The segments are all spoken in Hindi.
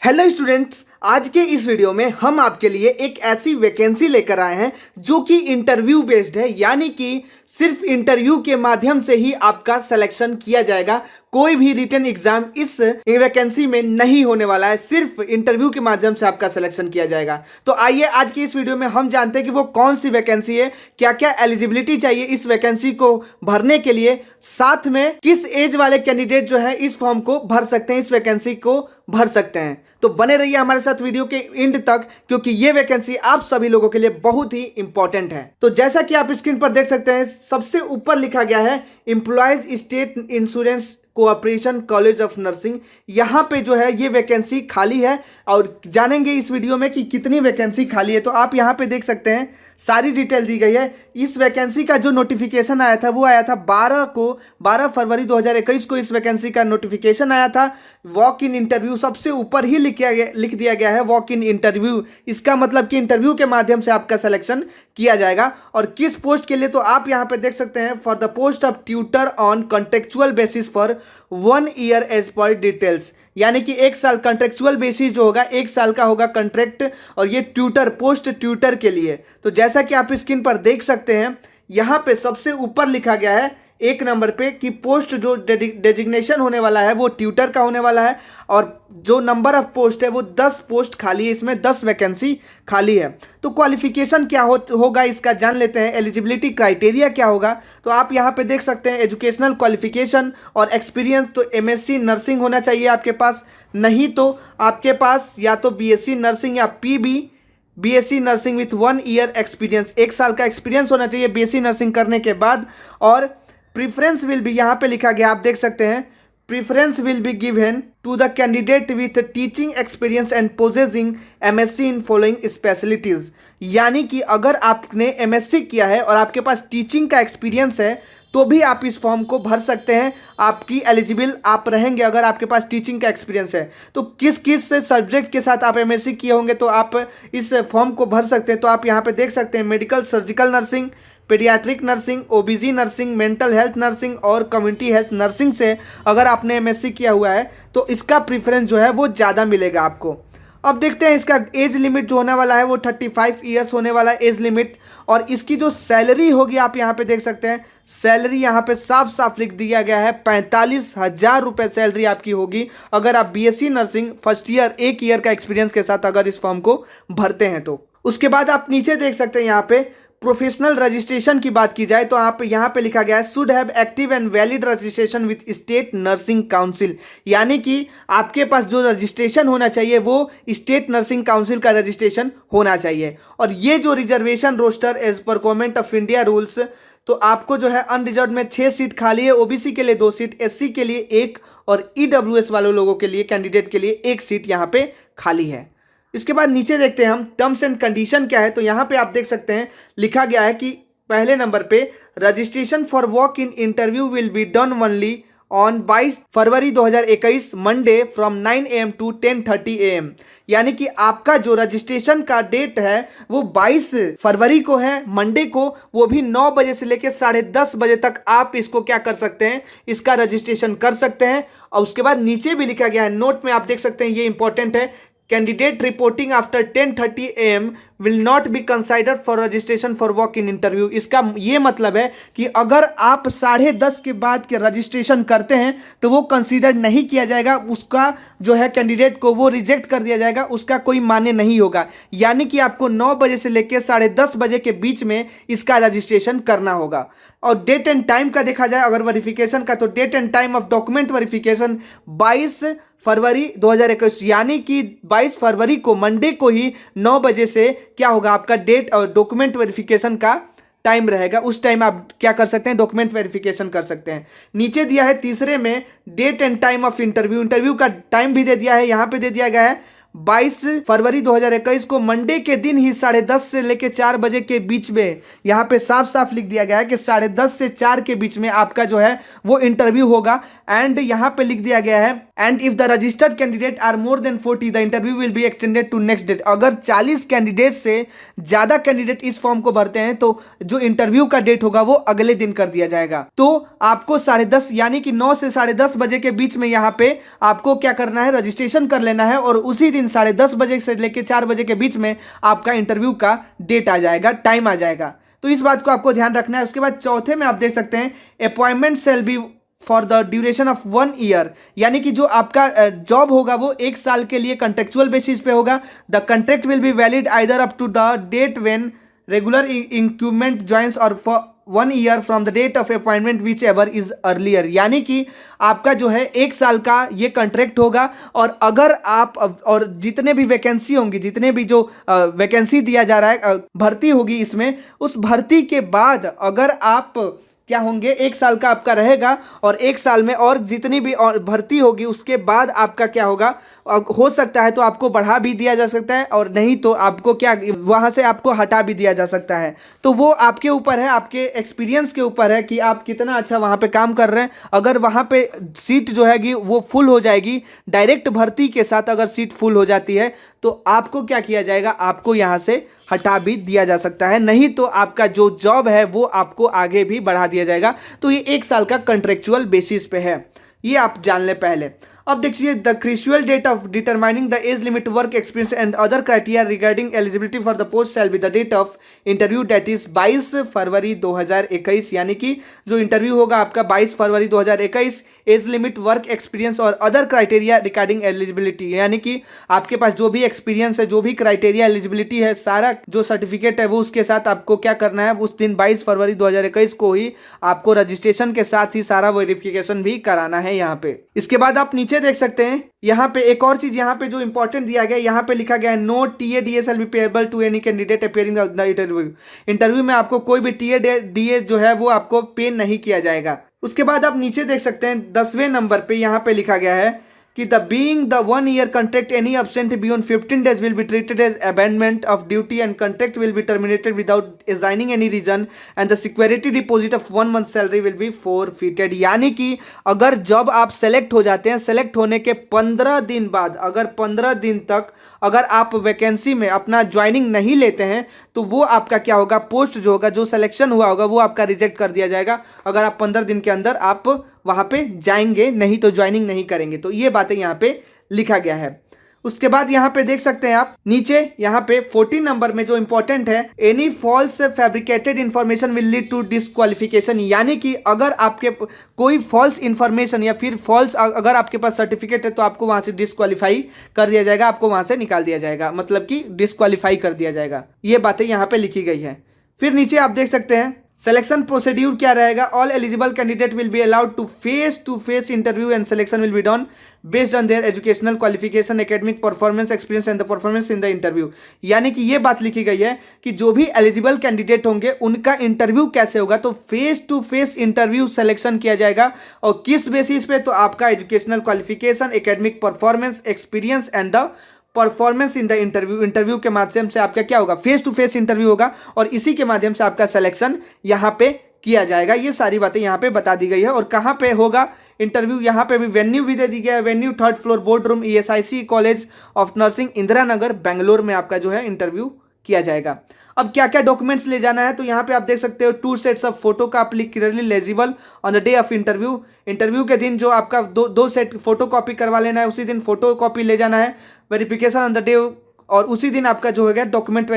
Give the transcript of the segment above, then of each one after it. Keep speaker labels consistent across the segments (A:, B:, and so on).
A: हेलो स्टूडेंट्स, आज के इस वीडियो में हम आपके लिए एक ऐसी वैकेंसी लेकर आए हैं जो कि इंटरव्यू बेस्ड है। यानी कि सिर्फ इंटरव्यू के माध्यम से ही आपका सिलेक्शन किया जाएगा। कोई भी रिटन एग्जाम इस वैकेंसी में नहीं होने वाला है, सिर्फ इंटरव्यू के माध्यम से आपका सिलेक्शन किया जाएगा। तो आइए आज की इस वीडियो में हम जानते हैं कि वो कौन सी वैकेंसी है, क्या क्या एलिजिबिलिटी चाहिए इस वैकेंसी को भरने के लिए, साथ में किस एज वाले कैंडिडेट जो है इस फॉर्म को भर सकते हैं, इस वैकेंसी को भर सकते हैं। तो बने रहिए हमारे साथ वीडियो के एंड तक, क्योंकि ये वैकेंसी आप सभी लोगों के लिए बहुत ही इंपॉर्टेंट है। तो जैसा कि आप स्क्रीन पर देख सकते हैं, सबसे ऊपर लिखा गया है employees state insurance cooperation college of nursing. यहाँ पे जो है ये वैकेंसी खाली है और जानेंगे इस वीडियो में कि कितनी वैकेंसी खाली है। तो आप यहाँ पे देख सकते हैं सारी डिटेल दी गई है। इस वैकेंसी का जो नोटिफिकेशन आया था वो आया था 12 फरवरी 2021 को इस वैकेंसी का नोटिफिकेशन आया था। वॉक इन इंटरव्यू सबसे ऊपर ही लिख दिया गया है, वॉक इन इंटरव्यू। इसका मतलब कि इंटरव्यू के माध्यम से आपका सिलेक्शन किया जाएगा। और किस पोस्ट के लिए, तो आप यहाँ पे देख सकते हैं for the post of tutor on contractual basis for 1 year as per details. यानी कि 1 साल कॉन्ट्रेक्चुअल बेसिस जो होगा 1 साल का होगा कॉन्ट्रैक्ट, और ये ट्यूटर पोस्ट ट्यूटर के लिए। तो जैसा कि आप स्क्रीन पर देख सकते हैं यहाँ पे सबसे ऊपर लिखा गया है 1 नंबर पे कि पोस्ट जो डेजिग्नेशन होने वाला है वो ट्यूटर का होने वाला है, और जो नंबर ऑफ पोस्ट है वो 10 पोस्ट खाली है, इसमें 10 वैकेंसी खाली है। तो क्वालिफिकेशन क्या होगा इसका जान लेते हैं। एलिजिबिलिटी क्राइटेरिया क्या होगा, तो आप यहाँ पे देख सकते हैं एजुकेशनल क्वालिफिकेशन और एक्सपीरियंस। तो एमएससी नर्सिंग होना चाहिए आपके पास, नहीं तो आपके पास या तो बीएससी नर्सिंग या BSc nursing with 1 year experience, 1 साल का एक्सपीरियंस होना चाहिए बीएससी नर्सिंग करने के बाद। और प्रीफरेंस विल बी, यहाँ पे लिखा गया आप देख सकते हैं, preference will be given to the candidate with teaching experience and possessing MSc in following specialities. यानी कि अगर आपने एमएससी किया है और आपके पास टीचिंग का एक्सपीरियंस है तो भी आप इस फॉर्म को भर सकते हैं। आपकी एलिजिबल आप रहेंगे अगर आपके पास टीचिंग का एक्सपीरियंस है। तो किस किस सब्जेक्ट के साथ आप एमएससी किए होंगे तो आप इस फॉर्म को भर सकते हैं। तो आप यहाँ पे देख सकते हैं medical surgical nursing, paediatric nursing, ओबीजी nursing, mental health nursing और कम्युनिटी हेल्थ नर्सिंग से अगर आपने एमएससी किया हुआ है तो इसका प्रीफरेंस जो है वो ज़्यादा मिलेगा आपको। अब देखते हैं इसका एज लिमिट जो होने वाला है वो 35 ईयर्स होने वाला है एज लिमिट। और इसकी जो सैलरी होगी आप यहाँ पे देख सकते हैं, सैलरी यहाँ पे साफ साफ लिख दिया गया है 45,000 रुपये सैलरी आपकी होगी अगर आप BSc nursing first year 1 year का एक्सपीरियंस के साथ अगर इस फॉर्म को भरते हैं। तो उसके बाद आप नीचे देख सकते हैं यहाँ पे प्रोफेशनल रजिस्ट्रेशन की बात की जाए तो आप यहाँ पे लिखा गया है should have active and valid registration with state nursing council. यानी कि आपके पास जो रजिस्ट्रेशन होना चाहिए वो स्टेट नर्सिंग काउंसिल का रजिस्ट्रेशन होना चाहिए। और ये जो reservation roster as per government of India rules, तो आपको जो है अनरिजर्व में 6 सीट खाली है, ओबीसी के लिए 2 सीट, एससी के लिए 1 और ईडब्ल्यूएस वाले लोगों के लिए कैंडिडेट के लिए 1 सीट यहाँ पे खाली है। इसके बाद नीचे देखते हैं हम टर्म्स एंड कंडीशन क्या है। तो यहाँ पे आप देख सकते हैं लिखा गया है कि पहले नंबर पे registration for walk in interview will be done only on 22 February 2021 Monday from 9 AM to 10:30 AM। यानी कि आपका जो रजिस्ट्रेशन का डेट है वो 22 फरवरी को है, मंडे को, वो भी 9 बजे से लेकर 10:30 बजे तक आप इसको क्या कर सकते हैं, इसका रजिस्ट्रेशन कर सकते हैं। और उसके बाद नीचे भी लिखा गया है, नोट में आप देख सकते हैं, ये इंपॉर्टेंट है, candidate reporting after 10:30 AM will not be considered for registration for walk in interview. इसका ये मतलब है कि अगर आप 10:30 के बाद के रजिस्ट्रेशन करते हैं तो वो कंसीडर नहीं किया जाएगा, उसका जो है कैंडिडेट को वो रिजेक्ट कर दिया जाएगा, उसका कोई मान्य नहीं होगा। यानी कि आपको 9 बजे से लेकर 10:30 बजे के बीच में इसका रजिस्ट्रेशन करना होगा। और डेट एंड टाइम का देखा जाए अगर वेरिफिकेशन का, तो date and time of document verification 22 February 2021, यानी कि 22 फरवरी को मंडे को ही 9 बजे से क्या होगा आपका डेट और डॉक्यूमेंट वेरिफिकेशन का टाइम रहेगा। उस टाइम आप क्या कर सकते हैं, डॉक्यूमेंट वेरिफिकेशन कर सकते हैं। नीचे दिया है तीसरे में date and time of interview, interview का टाइम भी दे दिया है, यहाँ पे दे दिया गया है 22 फरवरी 2021 को मंडे के दिन ही 10:30 से लेकर 4 बजे के बीच में, यहाँ पे साफ साफ लिख दिया गया है कि 10:30 से 4 के बीच में आपका जो है वो इंटरव्यू होगा। एंड यहाँ पे लिख दिया गया है and if the registered candidate are more than 40 the interview will be extended to next date. अगर 40 कैंडिडेट से ज्यादा कैंडिडेट इस फॉर्म को भरते हैं तो जो इंटरव्यू का डेट होगा वो अगले दिन कर दिया जाएगा। तो आपको 10:30 यानी कि 9 से 10:30 बजे के बीच में यहाँ पे आपको क्या करना है, रजिस्ट्रेशन कर लेना है और उसी दिन 10:30 बजे से लेकर 4 बजे के बीच में आपका इंटरव्यू का डेट आ जाएगा, टाइम आ जाएगा। तो इस बात को आपको ध्यान रखना है। उसके बाद चौथे में आप देख सकते हैं appointment shall be for the duration of 1 year, यानी कि जो आपका जॉब होगा वो 1 साल के लिए कॉन्ट्रेक्चुअल बेसिस पे होगा। The contract will be valid either up to the date when regular increment joins or for 1 year from the date of appointment whichever is earlier, यानी कि आपका जो है 1 साल का ये कॉन्ट्रैक्ट होगा। और अगर आप और जितने भी वैकेंसी होंगी, जितने भी जो वैकेंसी दिया जा रहा है, भर्ती होगी इसमें, उस भर्ती के बाद अगर आप क्या होंगे, 1 साल का आपका रहेगा और 1 साल में और जितनी भी और भर्ती होगी उसके बाद आपका क्या होगा, हो सकता है तो आपको बढ़ा भी दिया जा सकता है और नहीं तो आपको क्या वहां से आपको हटा भी दिया जा सकता है। तो वो आपके ऊपर है, आपके एक्सपीरियंस के ऊपर है कि आप कितना अच्छा वहां पे काम कर रहे हैं। अगर वहां पे सीट जो हैगी वो फुल हो जाएगी, डायरेक्ट भर्ती के साथ अगर सीट फुल हो जाती है तो आपको क्या किया जाएगा, आपको यहाँ से हटा भी दिया जा सकता है, नहीं तो आपका जो जॉब है वो आपको आगे भी बढ़ा दिया जाएगा। तो ये 1 साल का कॉन्ट्रेक्चुअल बेसिस पे है, ये आप जान लें पहले। अब देखिए the crucial date of determining the age limit, work experience and other criteria regarding eligibility for the post shall be the date of interview, date is 22 February 2021, यानी कि जो इंटरव्यू होगा आपका 22 February 2021। Age limit, work experience और अदर क्राइटेरिया रिगार्डिंग एलिजिबिलिटी, यानी कि आपके पास जो भी एक्सपीरियंस है, जो भी क्राइटेरिया एलिजिबिलिटी है, सारा जो सर्टिफिकेट है वो उसके साथ आपको क्या करना है, उस दिन 22 फरवरी 2021 को ही आपको रजिस्ट्रेशन के साथ ही सारा वेरिफिकेशन भी कराना है यहाँ पे। इसके बाद आप नीचे देख सकते हैं, यहाँ पे एक और चीज यहाँ पे जो इंपॉर्टेंट दिया गया है, यहाँ पे लिखा गया है no TADS shall be payable to any candidate appearing the interview. Interview में आपको कोई भी TADS जो है वो आपको पे नहीं किया जाएगा। उसके बाद आप नीचे देख सकते हैं 10वें नंबर पे यहाँ पे लिखा गया है कि the being the 1 year contract any absent beyond 15 days will be treated as abandonment of duty and contract will be terminated without assigning any reason and the security deposit of 1 month salary will be forfeited. यानी कि अगर जब आप सेलेक्ट हो जाते हैं, सेलेक्ट होने के 15 दिन बाद, अगर 15 दिन तक अगर आप वैकेंसी में अपना ज्वाइनिंग नहीं लेते हैं तो वो आपका क्या होगा, पोस्ट जो होगा, जो सिलेक्शन हुआ होगा वो आपका रिजेक्ट कर दिया जाएगा अगर आप 15 दिन के अंदर आप वहां पे जाएंगे नहीं तो ज्वाइनिंग नहीं करेंगे। तो ये बातें यहाँ पे लिखा गया है। उसके बाद यहाँ पे देख सकते हैं आप नीचे यहाँ पे 14 नंबर में जो इंपॉर्टेंट है, any false fabricated information will lead to disqualification, यानी कि अगर आपके कोई फॉल्स इंफॉर्मेशन या फिर फॉल्स अगर आपके पास सर्टिफिकेट है तो आपको वहां से डिस्क्वालीफाई कर दिया जाएगा, आपको वहां से निकाल दिया जाएगा, मतलब कि डिस्क्वालीफाई कर दिया जाएगा। ये बातें यहाँ पे लिखी गई है। फिर नीचे आप देख सकते हैं सिलेक्शन प्रोसीड्यूर क्या रहेगा, all eligible candidate will be allowed to face interview and selection will be done based on their educational qualification, academic performance, experience and the performance in the interview. यानी कि ये बात लिखी गई है कि जो भी एलिजिबल कैंडिडेट होंगे उनका इंटरव्यू कैसे होगा, तो face to face interview selection किया जाएगा। और किस बेसिस पे, तो आपका educational qualification, academic performance, experience and the performance in the interview के माध्यम से आपका क्या होगा, फेस टू फेस इंटरव्यू होगा और इसी के माध्यम से आपका सिलेक्शन यहाँ पे किया जाएगा। ये सारी बातें यहाँ पे बता दी गई है। और कहाँ पे होगा इंटरव्यू, यहाँ पे भी वेन्यू भी दे दी गया है, venue 3rd floor board room ESIC college of nursing Indira Nagar Bangalore में आपका जो है इंटरव्यू किया जाएगा। अब क्या क्या डॉक्यूमेंट्स ले जाना है, तो यहाँ पे आप देख सकते हो 2 सेट्स ऑफ फोटो का clearly legible on the day of interview. Interview के दिन जो आपका दो सेट फोटो कॉपी करवा लेना है, उसी दिन फोटो कॉपी ले जाना है। वेरिफिकेशन ऑन द डे, और उसी दिन आपका जो होगा डॉक्यूमेंट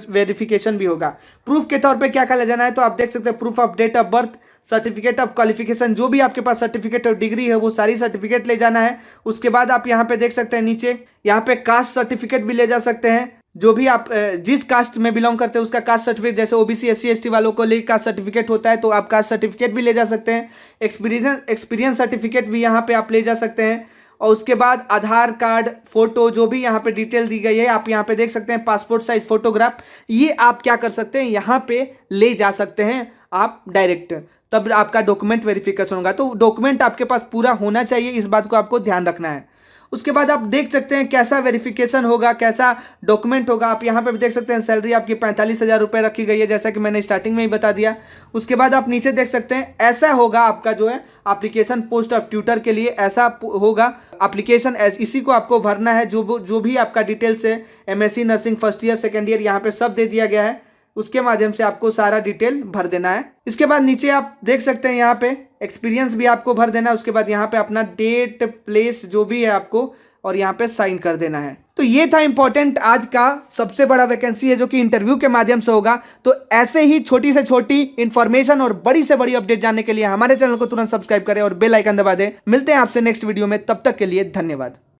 A: वेरिफिकेशन भी होगा। प्रूफ के तौर पे क्या क्या ले जाना है, तो आप देख सकते हैं proof of date of birth, certificate of qualification, जो भी आपके पास सर्टिफिकेट और डिग्री है वो सारी सर्टिफिकेट ले जाना है। उसके बाद आप यहाँ पे देख सकते हैं नीचे यहाँ पे कास्ट सर्टिफिकेट भी ले जा सकते हैं, जो भी आप जिस कास्ट में बिलोंग करते हैं उसका कास्ट सर्टिफिकेट, जैसे OBC SC ST वालों को लिए कास्ट सर्टिफिकेट होता है तो आप कास्ट सर्टिफिकेट भी ले जा सकते हैं। एक्सपीरियंस सर्टिफिकेट भी यहाँ पे आप ले जा सकते हैं। और उसके बाद आधार कार्ड, फोटो, जो भी यहाँ पे डिटेल दी गई है आप यहाँ पे देख सकते हैं, पासपोर्ट साइज फोटोग्राफ, ये आप क्या कर सकते हैं, यहाँ पे ले जा सकते हैं आप डायरेक्ट, तब आपका डॉक्यूमेंट वेरिफिकेशन होगा। तो डॉक्यूमेंट आपके पास पूरा होना चाहिए, इस बात को आपको ध्यान रखना है। उसके बाद आप देख सकते हैं कैसा वेरिफिकेशन होगा, कैसा डॉक्यूमेंट होगा। आप यहाँ पे भी देख सकते हैं सैलरी आपकी 45,000 रुपये रखी गई है, जैसा कि मैंने स्टार्टिंग में ही बता दिया। उसके बाद आप नीचे देख सकते हैं ऐसा होगा आपका जो है एप्लीकेशन पोस्ट ऑफ ट्यूटर के लिए ऐसा होगा एप्लीकेशन। इसी को आपको भरना है, जो भी आपका डिटेल्स है, MSc nursing first year second year यहाँ पे सब दे दिया गया है। उसके माध्यम से आपको सारा डिटेल भर देना है। इसके बाद नीचे आप देख सकते हैं यहाँ पे एक्सपीरियंस भी आपको भर देना है। उसके बाद यहाँ पे अपना डेट, प्लेस जो भी है आपको, और यहाँ पे साइन कर देना है। तो ये था इंपॉर्टेंट आज का सबसे बड़ा वैकेंसी है जो कि इंटरव्यू के माध्यम से होगा। तो ऐसे ही छोटी से छोटी इंफॉर्मेशन और बड़ी से बड़ी अपडेट जानने के लिए हमारे चैनल को तुरंत सब्सक्राइब करें और बेल आइकन दबा दें। मिलते हैं आपसे नेक्स्ट वीडियो में, तब तक के लिए धन्यवाद।